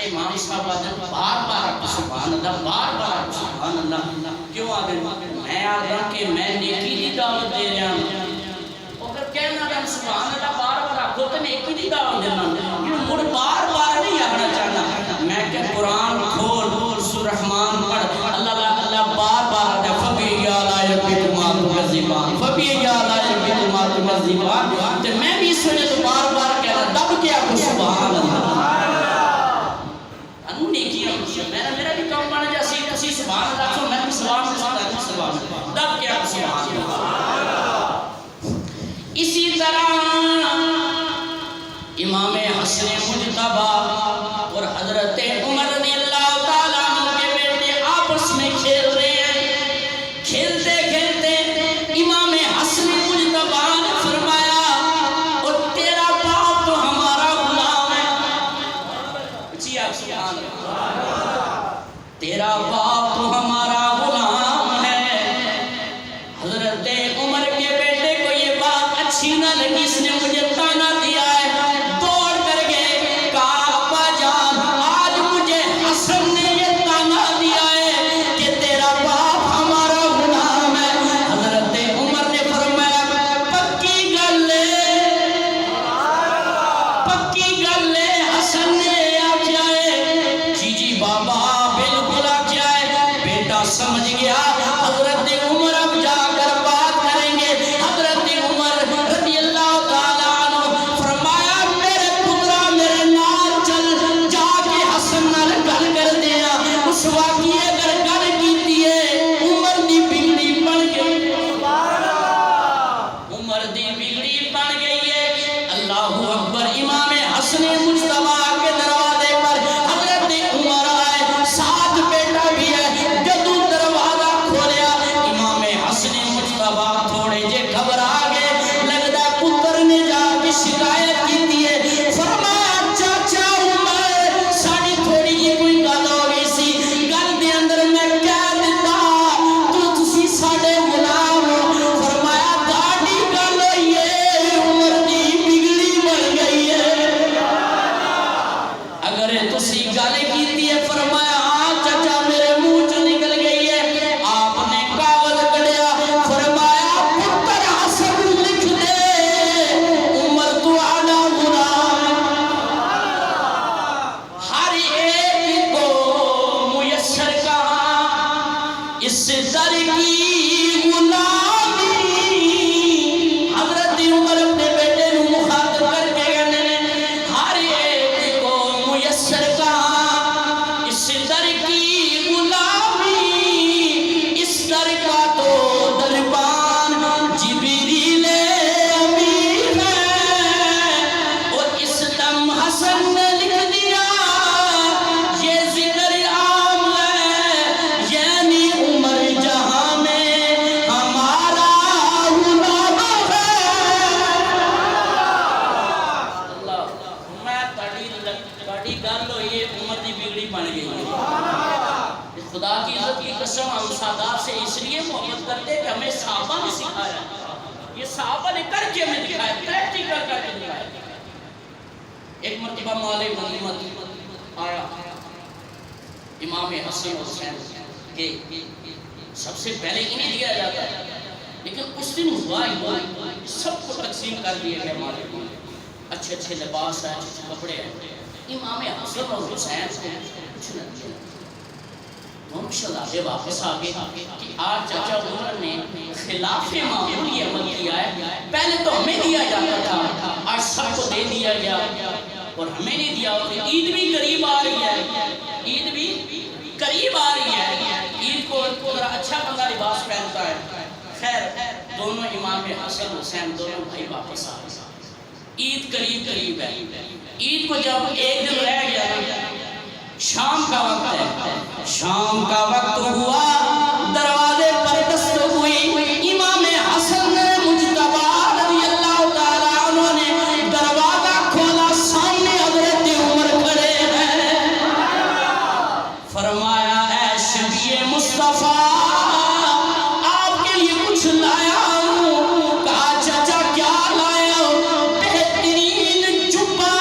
امام صاحب آدھر بار بار سبحان اللہ بار بار سبحان اللہ کیوں آدھر میں آدھر کہ میں نیکی دی دعوت دے رہا ہوں اگر کہنا دا سبحان اللہ بار بار آگو تو نیکی دی دعوت دینا یہ مڑ بار بار نہیں آگنا چاہنا میں کہ قرآن کھول سورہ رحمان پڑھ اللہ بار بار آدھر فبی لا یربکما تکذبان فبی لا یربکما تکذبان تو میں بھی اس وجہ تو بار بار کہہ رہا دب کیا کو سبحان اللہ میرا بھی کام بنا جیسی کسی سبحان اللہ تو میں بھی سبحان اللہ دب کیا کو سبحان اللہ اسی طرح امام حسن مجتبی اور حضرت عمر رضی اللہ تعالیٰ عنہ کے بیٹے آپس میں کھیل رہے ہیں کھیلتے کھیلتے امام حسن مجتبی نے فرمایا اور تیرا باپ تو ہمارا غلام ہے جی آپ سبحان اللہ تیرا باپ تو ہمارا غلام ہے حضرت عمر کے بیٹے کو یہ بات اچھی نہ لگی اس نے مجھے تانا دیا ہے دوڑ کر گئے کہا ابا جان آج مجھے حسن نے یہ تانا دیا ہے کہ تیرا باپ ہمارا غلام ہے حضرت عمر نے فرمایا پکی گل حسن نے آکھیا ہے جی بابا بالکل آکھیا ہے بیٹا سمجھ گیا حضرت عمر اب جا کر بات کریں گے حضرت عمر رضی اللہ تعالیٰ عنہ فرمایا میرے پترا میرے نال چل جا کے حسن نال گل کر دیا اس واقعی اگر گل کیتی ہے عمر دی بگڑی بن گئی عمر دی بگڑی بن گئی ہے اللہ اکبر امام حسن مجتبی کے دروازے پر حضرت عمر آئے ساتھ بیٹا بھی ہے جدو دروازہ کھولیا امام حسن مجتبی تھوڑے جے گھبرا گئے لگتا پتر نے جا کے شکایت کی ہے فرمایا چاچا عمر ساڑی تھوڑی یہ کوئی گل ہو گئی سی گل دے اندر میں کہہ دیتا تو تسی ساڑے غلام ہو فرمایا گاڑی گل ہوئی ہے عمر دی بگڑی بن گئی ہے اگر تسی گل کیتی ہے فرمایا ہاں چچا میرے منہ چ نکل گئی ہے آپ نے کاغذ کڑیا فرمایا پتر حسن لکھ دے عمر تو آنا غلام ہر ایک کو میسر کہاں اس در کی غلامی حضرت عمر اپنے بیٹے نو مخاطب کر کے کہنے نے ہر ایک کو میسر کہاں اس در کی غلامی اس در کا تو دربان جبریل امین ہے اور اس دم حسن نے لکھ دیا یہ ذکر عام ہے یعنی عمر جہاں میں ہمارا غلام ہے اللہ میں تاڑی گل ہوئی ہے عمر دی بگڑی بن گئی ہے خدا کی عزت کی قسم ہم سادات سے اس لیے محبت کرتے کہ ہمیں صحابہ نے سکھایا یہ صحابہ نے کر کے ہمیں دکھایا پریکٹیکل کر کے دکھایا ایک مرتبہ مولوی محمد آیا امام حسن حسین کہ سب سے پہلے انہیں دیا جاتا ہے لیکن اس دن ہوا سب کو تقسیم کر دیا گیا مولوی اچھے اچھے لباس ہیں اچھے کپڑے ہیں امام حسن اور حسین کو کچھ نہ دیا شہزادے واپس آگے کہ آج چاچا عمر نے خلاف معمول یہ عمل کیا ہے پہلے تو ہمیں دیا جاتا تھا آج سب کو دے دیا گیا اور ہمیں نہیں دیا عید بھی قریب آ رہی ہے عید بھی قریب آ رہی ہے عید کو ذرا اچھا بندہ لباس پہنتا ہے خیر دونوں امام حسن حسین دونوں بھائی واپس آ گئے عید قریب ہے عید کو جب ایک دن رہ گیا شام کا وقت ہے شام کا وقت ہوا دروازے پر دست ہوئی امام حسن مجتبی رضی اللہ تعالیٰ عنہ نے دروازہ کھولا سامنے حضرت عمر کھڑے ہیں فرمایا اے شفیع مصطفیٰ آپ کے لیے کچھ لایا ہوں کہا چچا کیا لایا ہوں بہترین جبہ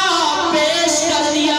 پیش کر دیا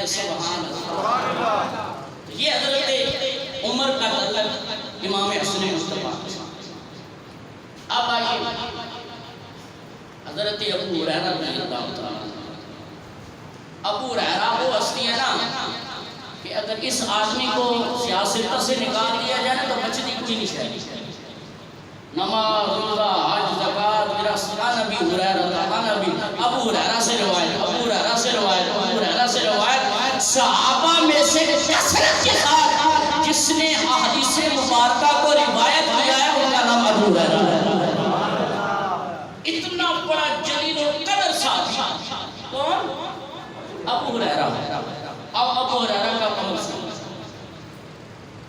تو سبحان اللہ. تو یہ حضرت عمر کا تعلق امام حسن مصطفیٰ. اب آئیے حضرت ابو ہریرہ رضی اللہ تعالیٰ. ابو ہریرہ وہ ہستی ہے نا کہ اگر اس آدمی کو سیاست سے نکال دیا جائے نا تو بچتی کوئی نہیں شاید. نماز روزہ حج زکات میرا سنا نبی ہریرہ نبی. ابو ہریرہ سے روایت ابو ہریرہ سے روایت ابو ہریرہ سے روایت. صحابہ میں سے کثرت کے ساتھ جس نے احادیث مبارکہ کو روایت کیا ہے ان کا نام ابو ہریرہ ہے. اتنا بڑا جلیل و قدر صحابی کون؟ ابو ہریرہ. اب ابو ہریرہ کا قول سنو.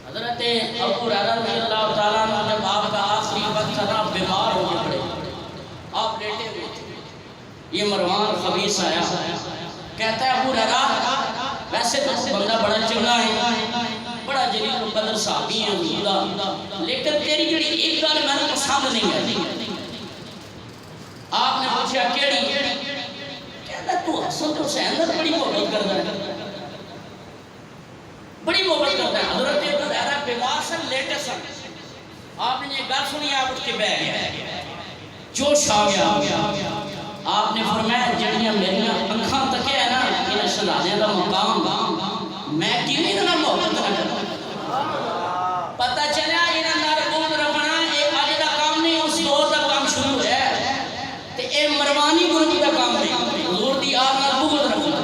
حضرت ابو ہریرہ رضی اللہ تعالیٰ عنہ جب آپ کا آخری وقت تھا بیمار ہو کے پڑے آپ لیٹے ہوئے تھے. یہ مروان خبیث آیا کہتا ہے ابو ہریرہ ویسے تو بندہ بڑا چنگا ہے بڑا جلیل و قدر صحابی ہے حضور لیکن تیری جڑی ایک گل میں نے پسند نہیں ہے. آپ نے پوچھا کیڑی؟ کہتا تو حسن تو حسین سے بڑی محبت کرتا ہے بڑی محبت کرتا ہے. حضرت ابو ہریرہ بیمار سن لیٹے سن. آپ نے یہ گل سنی آپ اٹھ کے بیٹھ گئے جوش آ گیا. آپ نے فرمایا جڑیاں میریاں اکھاں تکے ہے نا انہیں شہزادیاں دا مقام میں کیوں اتنا محبت نہ کروں. پتہ چلیا انہاں نال بغض رکھنا یہ اج دا کام نہیں اس دور دا کام شروع ہے تے اے مروانی گروپ دا کام نہیں. حضور دی آل نال بغض رکھنا.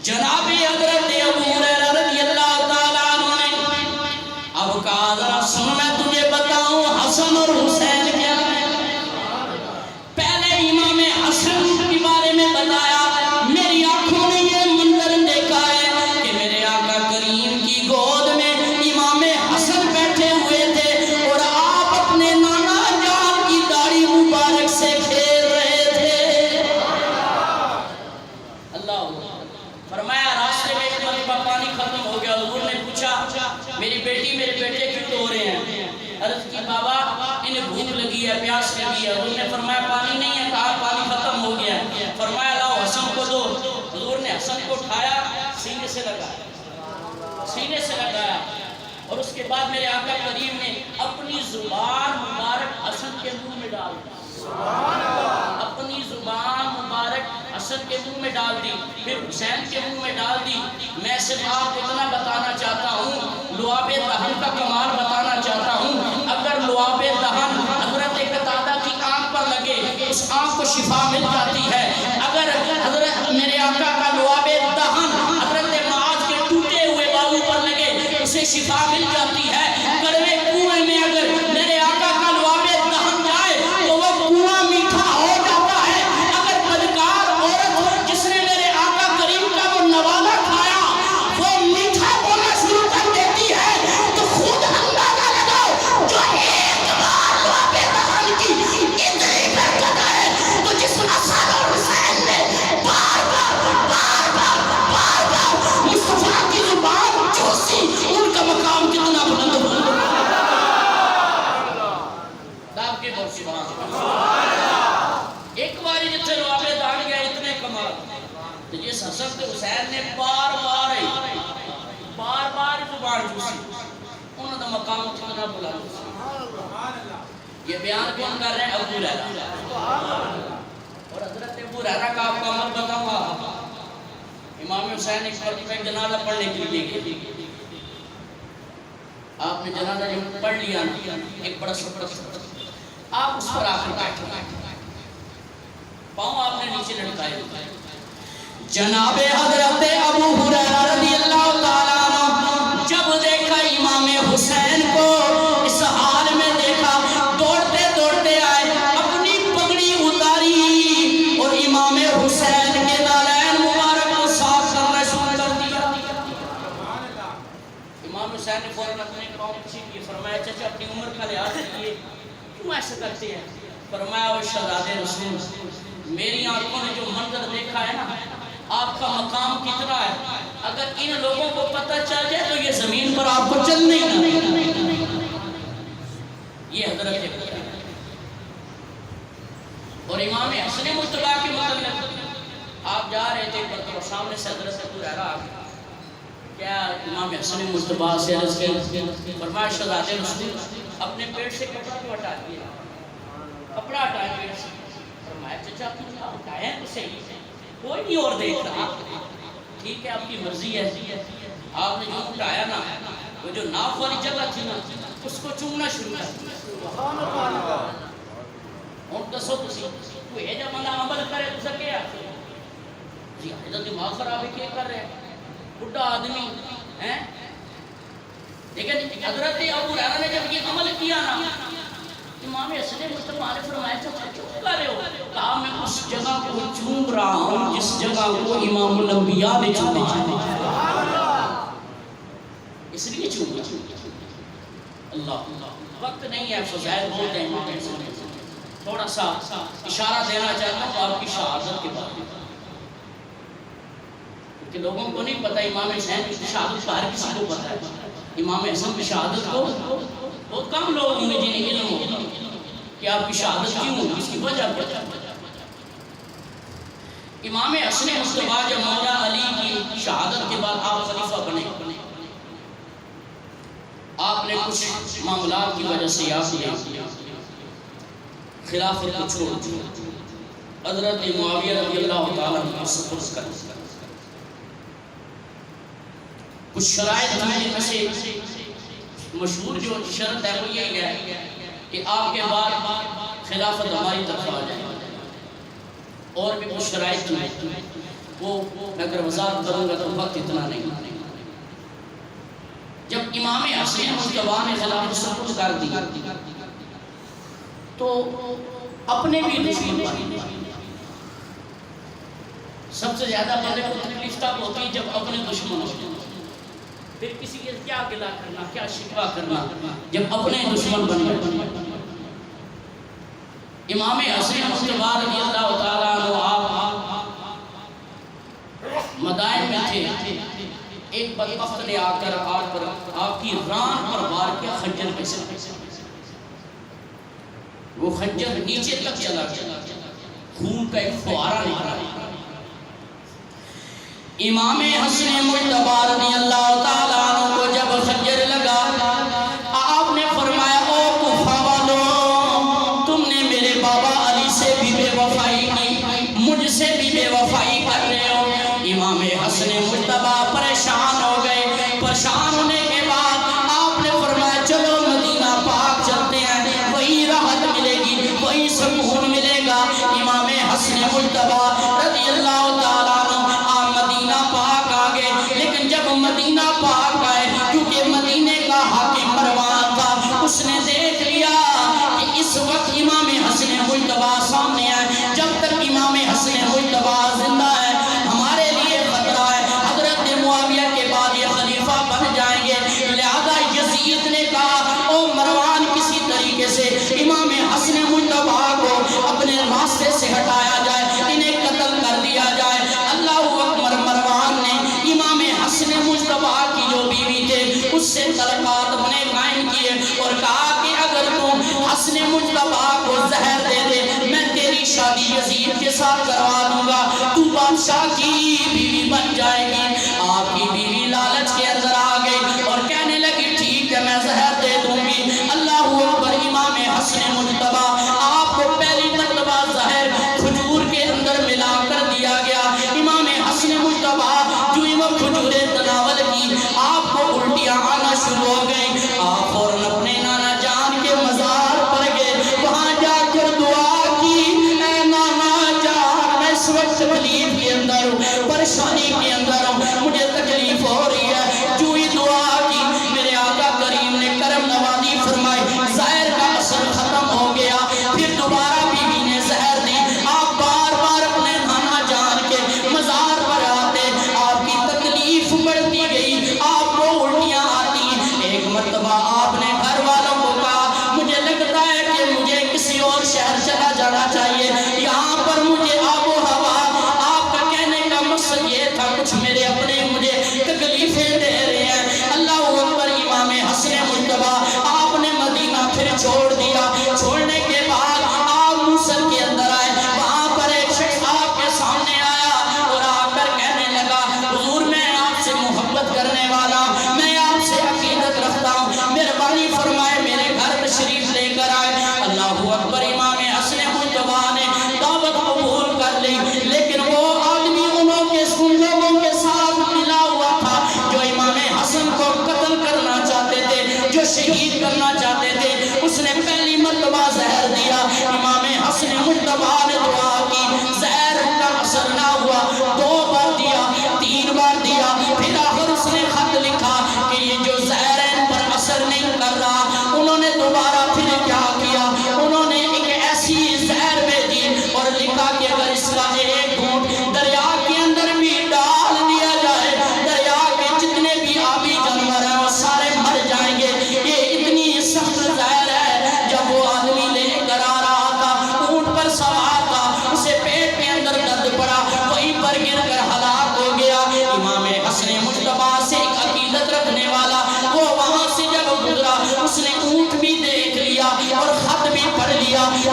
جناب حضرت ابو ہریرہ رضی اللہ تعالیٰ عنہ نے اب کہا ذرا سن میں تجھے بتاؤں حسن اور حسین کیا ہے. پہلے امام حسن کے بارے میں بتایا. میری آنکھوں نے یہ منظر دیکھا ہے کہ میرے آقا کریم کی گود میں امام حسن بیٹھے ہوئے تھے اور آپ اپنے نانا جان کی داڑھی مبارک سے کھیل رہے تھے. اللہ فرمایا راستے میں ایک مرتبہ پانی ختم ہو گیا. حضور نے پوچھا میری بیٹی میرے بیٹے کیوں رو رہے ہیں؟ عرض کی بابا انہیں بھوک لگی ہے پیاس لگی ہے. حضور نے فرمایا پانی نہیں ہے. کہا پانی ختم ہو گیا. فرمایا لاؤ حسن کو دو. حضور نے حسن کو اٹھایا سینے سے لگایا اور اس کے بعد میرے آقا کریم نے اپنی زبان مبارک حسن کے منہ میں ڈال دی. اپنی زبان مبارک حسن کے منہ میں ڈال دی پھر حسین کے منہ میں ڈال دی. میں صرف آپ اتنا بتانا چاہتا ہوں لعاب دہن کا کمال بتانا چاہتا ہوں. اگر لعاب دہن حضرت قتادہ کی آنکھ پر لگے اس آنکھ کو شفا مل جاتی ہے. اگر حضرت میرے آقا کا لعاب دہن حضرت معاذ کے ٹوٹے ہوئے بازو پر لگے اسے شفا مل جاتی ہے. کڑوے کنویں میں اگر میرے آقا کا لعاب دہن جائے تو وہ کنواں میٹھا ہو جاتا ہے. اگر بدکار عورت جس نے میرے آقا کریم کا وہ نوالہ کھایا وہ میٹھا بولنا شروع کر دیتی ہے تو خود اندازہ لگاؤ جو ایک بار لعاب دہن کی اتنی برکت ہے تو جس حسن اور حسین نے بار بار مصطفیٰ کی زبان چوسی ان کا مقام کتنا بلند ہو. ایک باری جتنے لعاب دہن گیا اتنے کمال تو جس حسن کے حسین نے بار بار زبان چوسی انہوں نے مقام کتنا بلند. یہ بیان کون کر رہے ہیں؟ ابو ہریرہ. اور حضرت ابو ہریرہ کا آپ کو عمل بتاؤں گا. امام حسین ایک مرتبہ جنازہ پڑھنے کے لیے گئے. آپ نے جنازہ جب پڑھ لیا ایک بڑا سفر آپ اس پر آ کر بیٹھے پاؤں آپ نے نیچے لٹکائے. جناب حضرت ابو ہریرہ رضی اللہ تعالیٰ عنہ جب دیکھا امام حسین کو اس حال میں دیکھا دوڑتے آئے اپنی پگڑی اتاری اور امام حسین کے نالین مبارک کو صاف کرنا شروع کر دیا. امام حسین نے فوراً اپنے پاؤں پیچھے کیے. فرمایا چچا اپنی عمر کا لحاظ کیے کیوں ایسا کرتے ہیں؟ فرمایا وہ شہزادے رسول میری آنکھوں نے جو منظر دیکھا ہے نا آپ کا مقام کتنا ہے اگر ان لوگوں کو پتہ چل جائے تو یہ زمین پر آپ کو چلنے ہی نہ. یہ حضرت ہے. اور امام حسن مصطفیٰ کے متعلق آپ جا رہے تھے تو سامنے سے حضرت ابو ہریرہ آ گئے. کیا امام حسن مجتبیٰ سے عرض کی فرمایا شہزادے رسول اپنے پیٹ سے کپڑا تو ہٹا دیے, کپڑا ہٹائے پیٹ سے. فرمایا چچا تم ہٹائیں تو صحیح ہے, کوئی نہیں اور دیکھ رہا, ٹھیک ہے آپ کی مرضی ہے. آپ نے جو اٹھایا نا وہ جو ناف والی جگہ تھی نا اس کو چومنا شروع کیا. اور دسو تو یہ جب منا عمل کرے تو سکے آتے جی حضرت دماغ خراب ہے کیا کر رہے ہیں بڑھا آدمی ہیں. لیکن حضرت ابو ہریرہ نے جب یہ عمل کیا نا امام حسن مجتبیٰ نے فرمایا چوم کر رہے ہو, کہا میں اس جگہ کو چوم رہا ہوں جس جگہ کو امام الانبیاء نے چوما, اس لیے چوم رہا. اللہ وقت نہیں ہے فضائل بہت ہیں امام حسن. تھوڑا سا اشارہ دینا چاہتا ہوں آپ کی شہادت کے بارے میں, کہ لوگوں کو نہیں پتہ امام حسین کی شہادت ہر کسی کو پتہ ہے. امام حسن کی شہادت کو بہت کم لوگ ہوں گے جنہیں علم ہوگا کہ آپ کی شہادت کیوں ہوگی, اس کی وجہ کیا. امام حسن مجتبیٰ جب مولا علی کی شہادت کے بعد آپ خلیفہ بنے, آپ نے کچھ معاملات کی وجہ سے خلافت کو چھوڑ دیا, حضرت معاویہ رضی اللہ تعالیٰ عنہ سپرد کر دیا. کچھ شرائط ہیں جن میں سے مشہور جو شرط ہے وہ یہ ہے کہ آپ کے بعد خلافت ہماری طرف آ جائے. اور بھی کچھ شرائط ہیں وہ میں اگر وضاحت کروں گا تو وقت اتنا نہیں. جب امام حسن مجتبیٰ نے خلافت سپرد کر دی تو اپنے بھی دشمن بنے. سب سے زیادہ بندے کو تکلیف تب ہوتی ہے جب اپنے دشمن ہوتے ہیں, پھر کسی کے کیا گلہ کرنا کیا شکوہ کرنا جب اپنے دشمن بن گئے. امام حسن مجتبیٰ رضی اللہ تعالیٰ عنہ آپ مدائن میں تھے, ایک بدبخت نے آ کر آپ کی ران پر وار کیا خنجر پہ سے. وہ خنجر نیچے تک چلا گیا, خون کا ایک فوارہ نکلا. امام حسن مجتبیٰ رضی اللہ تعالیٰ عنہ کو جب خنجر لگا آپ نے فرمایا او کوفہ والوں, تم نے میرے بابا علی سے بھی بے وفائی کی, مجھ سے بھی بے وفائی کر رہے ہو. امام حسن مجتبیٰ پریشان ہو گئے. پریشان ہونے کے بعد آپ نے فرمایا چلو مدینہ پاک چلتے ہیں, وہی راحت ملے گی, وہی سکون ملے گا. امام حسن مجتبیٰ رضی اللہ تعالیٰ عنہ آپ مدینہ پاک آگئے. لیکن جب مدینہ پاک آئے, کیونکہ مدینے کا حاکم مروان تھا, اس نے دیکھ لیا کہ اس وقت امام حسن مجتبیٰ سامنے آئے. جب تک امام حسن مجتبیٰ زندہ ہے ہمارے لیے خطرہ ہے, حضرت معاویہ کے بعد یہ خلیفہ بن جائیں گے. لہذا یزید نے کہا او مروان کسی طریقے سے امام حسن مجتبیٰ کو اپنے راستے سے ہٹایا جائے, انہیں قتل کر دیا جائے. اللہ اکبر. مروان نے امام حسن مجتبیٰ کی جو بیوی تھے اس سے تعلقات اپنے قائم کیے اور کہا کہ اگر تم حسن مجتبیٰ کو زہر دے دے میں تیری شادی یزید کے ساتھ کروا دوں گا, تو بادشاہ کی بیوی بن جائے گی. آپ کی بیوی لالچ کے اندر آ گئی اور کہنے لگی ٹھیک ہے میں زہر دے دوں گی. اللہ اکبر. امام حسن مجتبیٰ آپ کو پہلی مرتبہ زہر کھجور کے اندر ملا کر دیا گیا. امام حسن مجتبیٰ جو وہ کھجوریں تناول کی آپ کو الٹیاں آنا شروع ہو گئیں. آپ فوراً اپنے نانا جان کے مزار پر گئے, وہاں جا کر دعا کی اے نانا جان میں اس وقت تکلیف کے اندر ہوں, پریشانی کے اندر ہوں, مجھے تکلیف ہو رہی ہے. جو ہی دعا کی میرے آقا کریم نے کرم نوازی فرمائی, زہر کا اثر ختم ہو گیا. پھر دوبارہ بیوی نے زہر دی. آپ بار بار اپنے نانا جان کے مزار پر آتے, آپ کی تکلیف بڑھتی گئی, آپ کو الٹیاں آتی. ایک مرتبہ آپ نے گھر والوں کو کہا مجھے لگتا ہے کہ مجھے کسی اور شہر چلا جانا چاہیے, یہاں پر مجھے آب و ہوا. آپ کا کہنے کا مقصد یہ تھا کچھ میرے اپنے مجھے تکلیفیں دے رہے ہیں. اللہ اکبر. امام حسن مجتبیٰ آپ نے مدینہ پھر چھوڑ دیا. چھوڑنے کے بعد آپ موصل کے اندر آئے, وہاں پر ایک شخص آپ کے سامنے آیا اور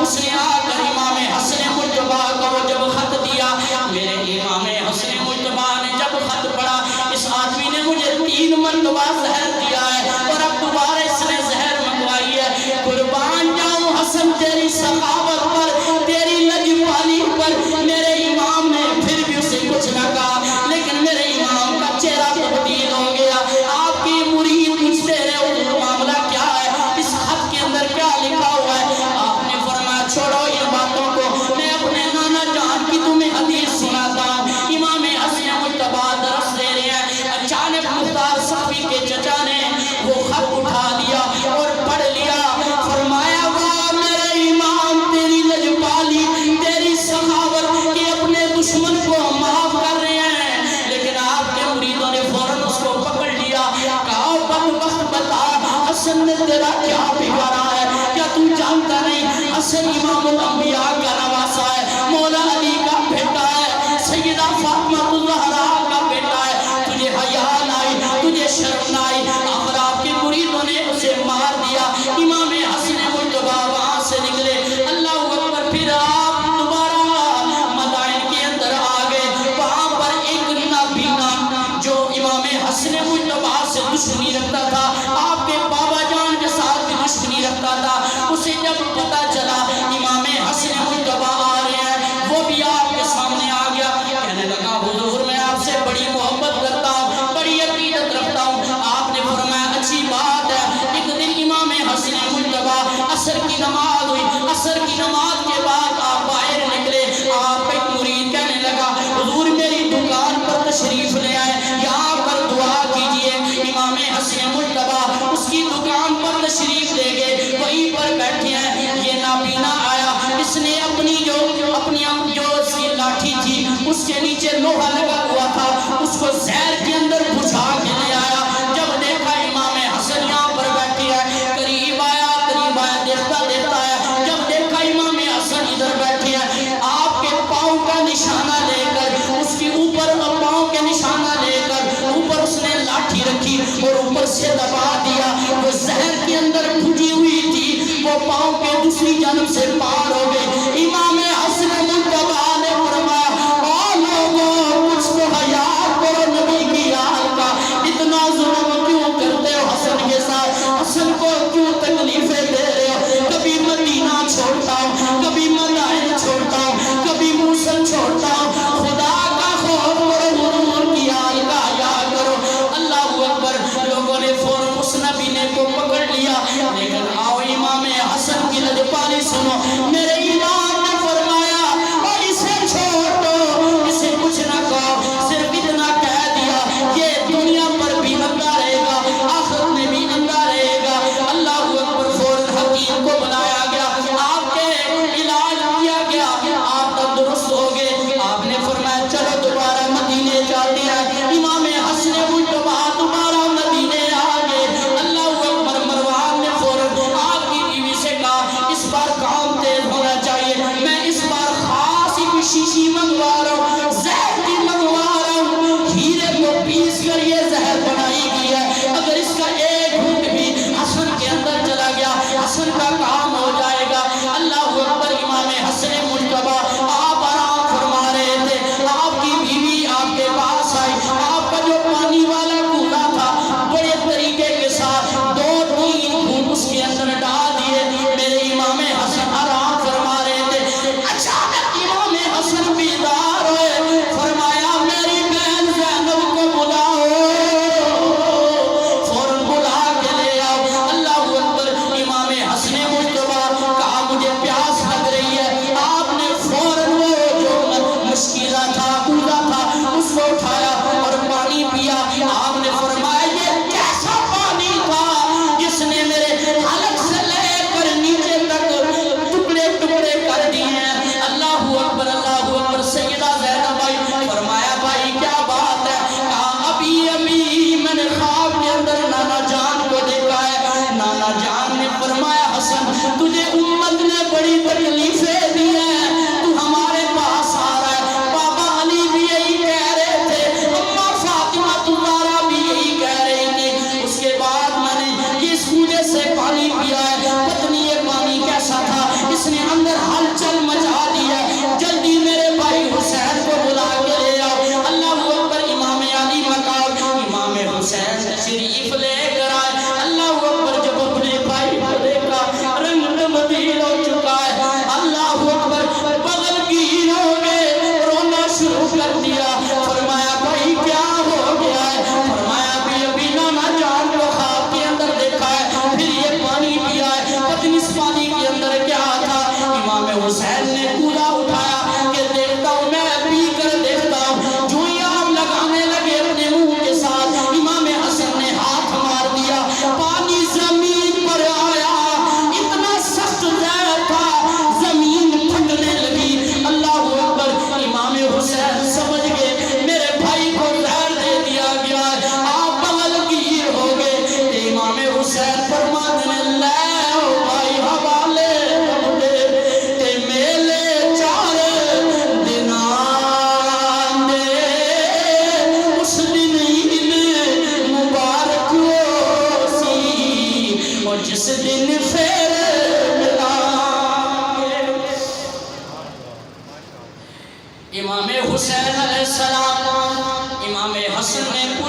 اس نے آ کر امام حسن مجتبی کو جب خط دیا، میرے امام حسن مجتبی نے جب خط پڑھا، اس آدمی نے مجھے 3 مرتبہ زہر دیا ہے اور اب دوبارہ اس نے زہر منگوائی ہے، قربان جاؤں حسن تیری سخاوت پر، تیری لجپالی پر۔ میرے امام نے پھر بھی اسے کچھ نہ کہا، لیکن میرے امام کا چہرہ تبدیل ہو گیا۔ آپ کی مرید پوچھتے رہے حضور معاملہ کیا ہے، اس خط کے اندر کیا لکھا ہوا ہے؟ آپ نے فرمایا چھوڑو یہ باتوں کو، میں اپنے نانا جان کی تمہیں حدیث سناتا ہوں۔ امام حسن مجتبی درس دے رہے ہیں، اچانک مختار صفی کے چچا نے وہ خط اٹھا لیا اور پڑھ لیا، فرمایا واہ میرے امام تیری لجپالی، تیری سخاوت کہ اپنے دشمن کو معاف کر رہے ہیں، لیکن آپ کے مریدوں نے فوراً اس کو پکڑ لیا، کہا بدبخت بتا حسن نے تیرا کیا بگاڑا ہے، کیا تو جانتا نہیں حسن امام الانبیاء کا نواسا ہے، مولا علی کا بیٹا ہے، سیدہ فاطمہ الزہرا کا بیٹا ہے، تجھے حیا نہ آئی، تجھے شرم نہ آئی، آخر آپ کے مریدوں نے اسے مار دیا۔ امام حسن مجتبی وہاں سے نکلے، اللہ اکبر، پھر آپ دوبارہ مدائن کے اندر آ گئے، وہاں پر ایک نابینا جو امام حسن مجتبی سے دشمنی رکھتا تھا، آپ کے بابا جان کے ساتھ بھی دشمنی رکھتا تھا، اسے جب پتا چلا امام حسن مجتبی آ رہے ہیں، وہ بھی آپ کے سامنے آ گیا، کہنے لگا حضور میں آپ سے بڑی محبت کرتا ہوں، بڑی عقیدت رکھتا ہوں۔ آپ نے فرمایا اچھی بات ہے۔ ایک دن امام حسن مجتبی عصر کی نماز ہوئی، عصر کی نماز کے بعد آپ باہر نکلے، آپ ایک مرید کہنے لگا حضور میری دکان پر تشریف لے آئے، یہاں پر دعا کیجئے۔ امام حسن مجتبی اس کی دکان پر تشریف لے گئے، وہیں پر بیٹھے ہیں، یہ نابینا آیا، اس نے اپنی جو اس کی لاٹھی تھی اس کے نیچے لوہا لگا ہوا تھا، اس کو زہر کے اندر بجھا کے لے آیا۔ جب دیکھا امام حسن یہاں پر بیٹھے ہیں، قریب آیا دیکھتا ہے، جب دیکھا امام حسن ادھر بیٹھے ہیں، آپ کے پاؤں کا نشانہ لے کر اس کے اوپر پاؤں کے نشانہ لے کر اوپر اس نے لاٹھی رکھی اور اوپر سے دبا دیا، وہ زہر کے اندر بھجی ہوئی تھی، وہ پاؤں کے دوسری جانب سے پار ہو گئی۔ امام حسن مجتبی نے فرمایا او لوگوں کچھ تو حیا کرو نبی کی آل کا، اتنا ظلم کیوں کرتے ہو حسن کے ساتھ، حسن کو کیوں تکلیفیں دے رہے ہو، کبھی مدینہ چھوڑتا ہوں، کبھی مدائن چھوڑتا ہوں، کبھی موصل چھوڑتا ہوں، خدا کا خوف کرو، حضور کی آل کا حیا کرو۔ اللہ اکبر، لوگوں نے فوراً اس نبینے کو پکڑ لیا، لیکن آؤ امام حسن کی لجپالی سنو، میرے امام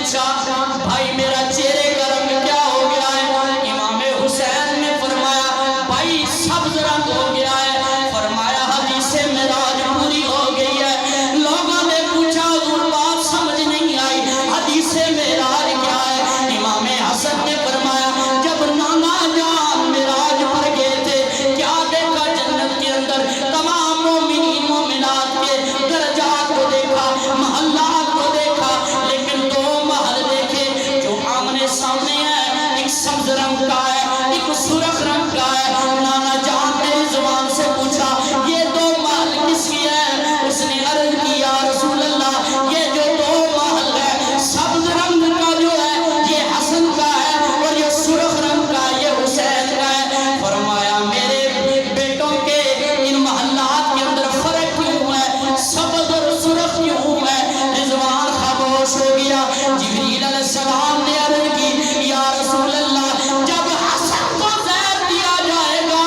پوچھا بھائی میرا چہرے کا رنگ کیا ہو گیا ہے؟ امام حسین نے فرمایا بھائی سبز رنگ ہو گیا ہے۔ فرمایا حدیث معراج پوری ہو گئی ہے۔ لوگوں نے پوچھا حضور بات سمجھ نہیں آئی، حدیث معراج کیا ہے؟ امام حسن نے فرمایا جب نانا جان معراج پر گئے تھے کیا دیکھا؟ جنت کے اندر تمام مومنین مومنات کے درجات کو دیکھا، محلات کو دیکھا، لیکن دو محل دیکھے جو آمنے سامنے ہیں، ایک سبز رنگ کا ہے ایک سرخ رنگ کا ہے۔ نانا جان میری زبان سے پوچھا یہ دو محل کس کی ہے؟ اس نے عرض کی یا رسول اللہ یہ جو دو محل ہے سبز رنگ کا جو ہے یہ حسن کا ہے اور یہ سرخ رنگ کا یہ حسین کا ہے۔ فرمایا میرے بیٹوں کے ان محلات کے اندر فرق کیوں ہے؟ سبز اور سرخ کیوں ہے؟ رضوان خاموش ہو گیا۔ جبریل علیہ السلام نے عرض کی یا رسول اللہ جب حسن کو زہر دیا جائے گا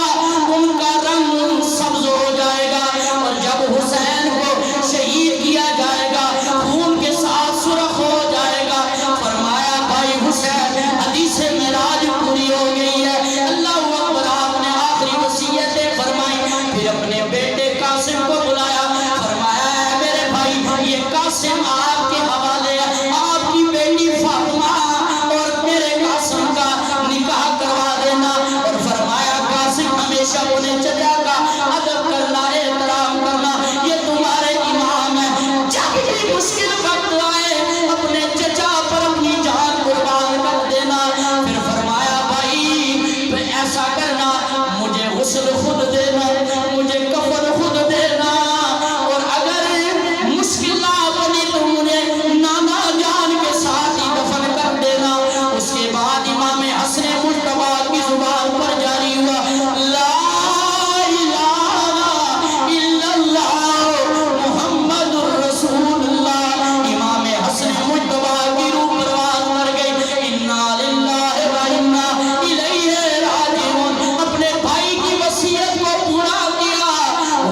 ان کا رنگ سبز ہو جائے گا، اور جب حسین کو شہید کیا جائے گا خون کے ساتھ سرخ ہو جائے گا۔ فرمایا بھائی حسین حدیث معراج پوری ہو گئی ہے، اللہ اکبر۔ آپ نے آخری وصیتیں فرمائی، پھر اپنے بیٹے قاسم کو بلایا، فرمایا اے میرے بھائی یہ قاسم آپ کے حوالے ہے، آپ کی بیٹی فاطمہ اور میرے قاسم کا نکاح کروا دینا۔ اور فرمایا قاسم ہمیشہ اپنے چچا کا ادب کرنا، احترام کرنا، یہ تمہارے امام ہے، جب بھی مشکل وقت آئے اپنے چچا پر اپنی جان قربان کر دینا۔ پھر فرمایا بھائی ایسا کرنا مجھے غسل خود دینا، مجھے کفن خود دینا، اور اگر مشکلات بنی تو مجھے نانا جان کے ساتھ ہی دفن کر دینا۔ اس کے بعد امام حسن مجتبی کی زبان پر جاری ہوا لا الہ الا اللہ محمد الرسول اللہ۔ امام حسن مجتبی کی روح پرواز کر گئی، انا للہ و انا الیہ راجعون۔ اپنے بھائی کی وصیت کو پورا کیا،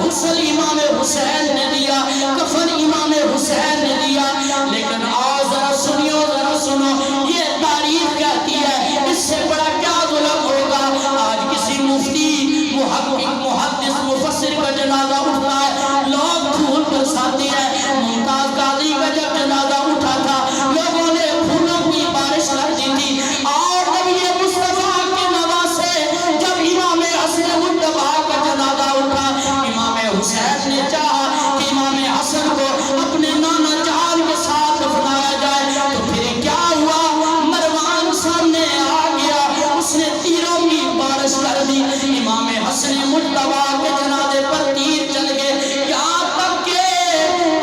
غسل امام حسین نے دیا، کفن امام حسین نے دیا۔ لیکن آؤ ذرا سنیو، ذرا سنو، یہ تاریخ کہتی ہے اس سے بڑا کیا ظلم ہوگا؟ آج کسی مفتی محقق محدث مفسر کا جنازہ اٹھتا ہے لوگ پھول برساتے ہیں۔ ممتاز قاضی کا جب جنازہ اٹھا تھا لوگوں نے پھولوں کی بارش کر دی تھی، اور نبی مصطفیٰ کے نواسے جب امام حسن مجتبی کا جنازہ اٹھا امام حسین نے چاہا کہ امام حسن کو اپنے نانا جان کے ساتھ دفنایا جائے، تو پھر کیا ہوا؟ مروان سامنے آ گیا، اس نے تیروں کی بارش کر دی۔ امام حسن مجتبی کے جنازے پر تیر چل گئے، یہاں تک کہ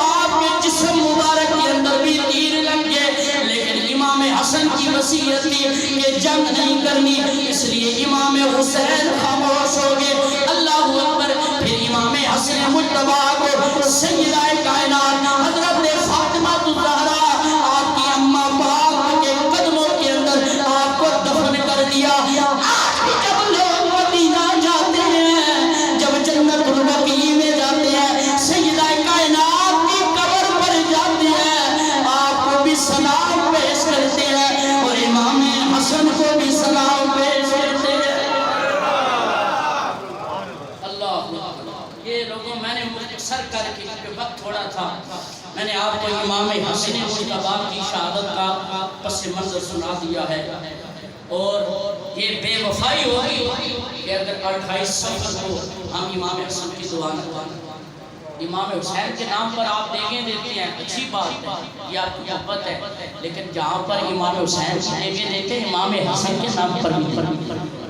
آپ کے جسم مبارک کے اندر بھی تیر لگ گئے۔ لیکن امام حسن کی وصیت تھی کہ جنگ نہیں کرنی، اس لیے امام حسین خاموش ہو گئے۔ اللہ اکبر۔ پھر امام حسن مجتبی کو سیدہ کائنات حضرت فاطمہ الزہرا آپ کی اماں پاک کے قدموں کے اندر آپ کو دفن کر دیا۔ آج بھی جب لوگ مدینہ جاتے ہیں، جب جنت البقیع میں جاتے ہیں، سیدہ کائنات کی قبر پر جاتے ہیں، آپ کو بھی سلام پیش کرتے ہیں اور امام حسن کو بھی سلام پیش کرتے ہیں۔ اللہ یہ لوگوں میں نے مختصر کر کے وقت تھوڑا تھا، میں نے آپ کو امام حسن مجتبی کی شہادت کا پس منظر سنا دیا ہے۔ اور یہ بے وفائی ہوگی کہ اگر 28 صفر کو ہم امام حسن کی دعا نہ کریں۔ امام حسین کے نام پر آپ دیگیں دیتے ہیں، اچھی بات ہے، یہ آپ کی محبت ہے، لیکن جہاں پر امام حسین کی دیگیں دیتے ہیں امام حسن کے نام پر بھی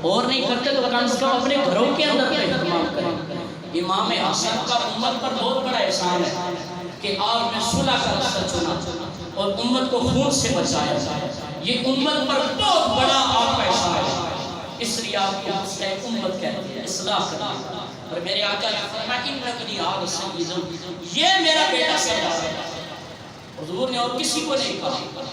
اور نہیں کرتے تو کم سے کم اپنے گھروں کے اندر اہتمام کریں۔ امام حسن کا امت پر بہت بڑا احسان ہے کہ آپ نے صلح کا راستہ چنا اور امت کو خون سے بچایا، یہ امت پر بہت بڑا آپ کا احسان ہے، اس لیے آپ کو مستحق امت کہتے ہیں، اصلاح کرنا۔ اور میرے آقا نے فرمایا انکلی آل سیدن، یہ میرا بیٹا سردار ہے۔ حضور نے اور کسی کو نہیں کہا،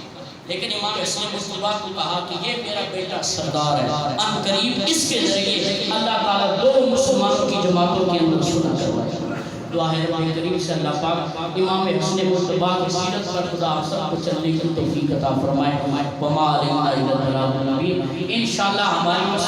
لیکن امام حسن مجتبی کو کہا کہ یہ میرا بیٹا سردار ہے۔ ان قریب اس کے ذریعے اللہ تعالیٰ دو مسلمانوں کی جماعتوں کے اندر صلح کروائے۔ دعا ہے رب کریم سے اللہ پاک امام حسن مصطفیٰ کی سیرت پر خدا آپ سب کو چلنے کی توفیق عطا فرمائے. وما علینا الا البلاغ المبین. انشاءاللہ ہماری